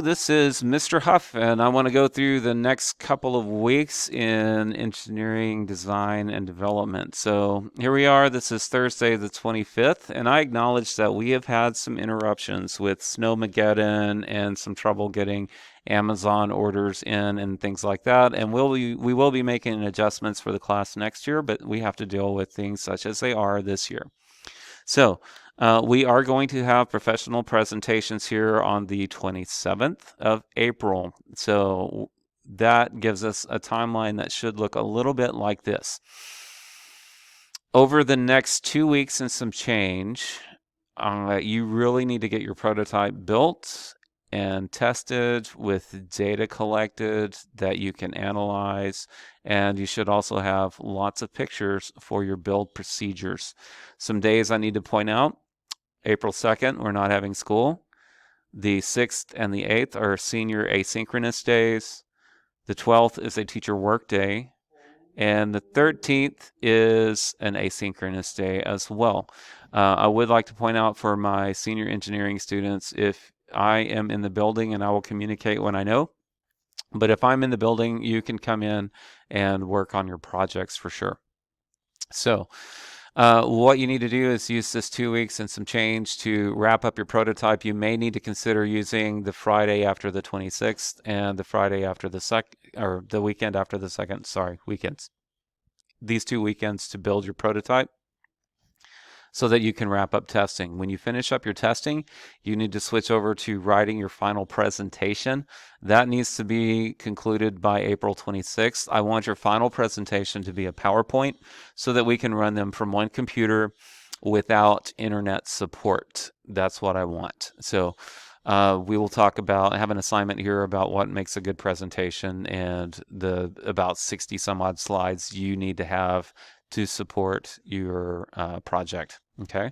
this is Mr. Huff, and I want to go through the next couple of weeks in engineering, design, and development. So here we are. This is Thursday, the 25th, and I acknowledge that we have had some interruptions with Snowmageddon and some trouble getting Amazon orders in and things like that. And we will be making adjustments for the class next year, but we have to deal with things such as they are this year. So we are going to have professional presentations here on the 27th of April. So that gives us a timeline that should look a little bit like this. Over the next 2 weeks and some change, you really need to get your prototype built and tested with data collected that you can analyze. And you should also have lots of pictures for your build procedures. Some days I need to point out. April 2nd, we're not having school. The 6th and the 8th are senior asynchronous days. The 12th is a teacher work day. And the 13th is an asynchronous day as well. I would like to point out for my senior engineering students, if I am in the building and I will communicate when I know, but if I'm in the building, you can come in and work on your projects for sure. So what you need to do is use this 2 weeks and some change to wrap up your prototype. You may need to consider using the Friday after the 26th and the Friday after the or the weekend after the 2nd. Sorry, weekends. These 2 weekends to build your prototype so that you can wrap up testing. When you finish up your testing, you need to switch over to writing your final presentation. That needs to be concluded by April 26th. I want your final presentation to be a PowerPoint so that we can run them from one computer without internet support. That's what I want. So we will talk about, I have an assignment here about what makes a good presentation and the about 60 some odd slides you need to have to support your project. Okay.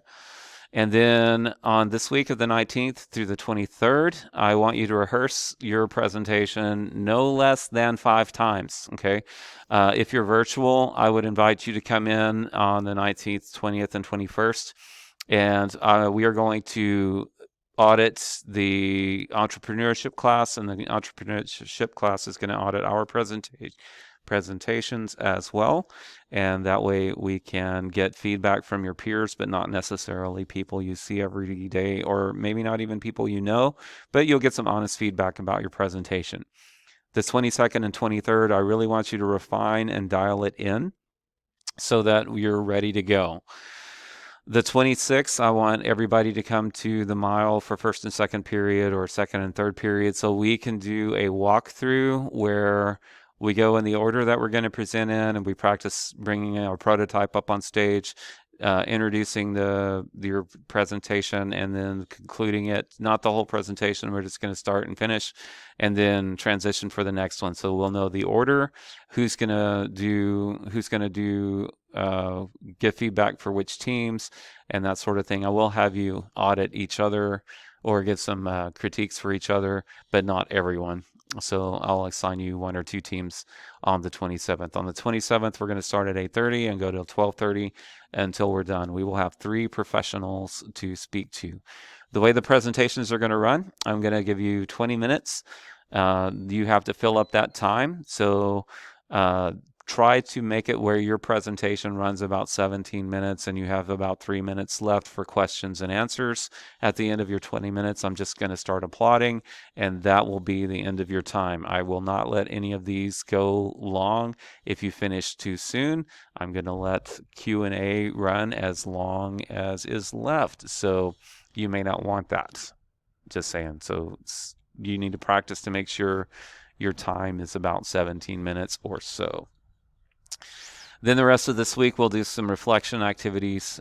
And then on this week of the 19th through the 23rd, I want you to rehearse your presentation no less than 5 times. Okay. If you're virtual, I would invite you to come in on the 19th, 20th, and 21st. And we are going to audit the entrepreneurship class, and the entrepreneurship class is going to audit our presentations as well. And that way we can get feedback from your peers, but not necessarily people you see every day, or maybe not even people you know, but you'll get some honest feedback about your presentation. The 22nd and 23rd, I really want you to refine and dial it in so that you're ready to go. The 26th, I want everybody to come to the mile for first and second period, or second and third period, so we can do a walkthrough where we go in the order that we're going to present in, and we practice bringing our prototype up on stage, introducing your presentation, and then concluding it. Not the whole presentation. We're just going to start and finish, and then transition for the next one. So we'll know the order, who's going to do, give feedback for which teams, and that sort of thing. I will have you audit each other or give some critiques for each other, but not everyone. So I'll assign you 1 or 2 teams on the 27th. On the 27th, we're going to start at 8:30 and go till 12:30 until we're done. We will have 3 professionals to speak to. The way the presentations are going to run, I'm going to give you 20 minutes. You have to fill up that time. So try to make it where your presentation runs about 17 minutes and you have about 3 minutes left for questions and answers. At the end of your 20 minutes, I'm just going to start applauding, and that will be the end of your time. I will not let any of these go long. If you finish too soon, I'm going to let Q&A run as long as is left. So you may not want that. Just saying. So you need to practice to make sure your time is about 17 minutes or so. Then the rest of this week, we'll do some reflection activities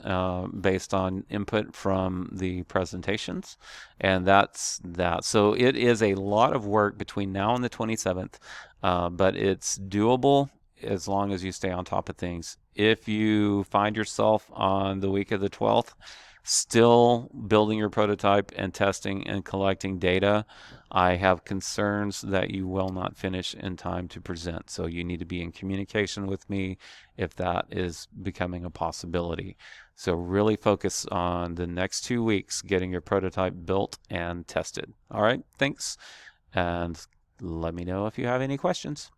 based on input from the presentations. And that's that. So it is a lot of work between now and the 27th, but it's doable as long as you stay on top of things. If you find yourself on the week of the 12th, still building your prototype and testing and collecting data, I have concerns that you will not finish in time to present. So you need to be in communication with me if that is becoming a possibility. So really focus on the next 2 weeks getting your prototype built and tested. All right, thanks. And let me know if you have any questions.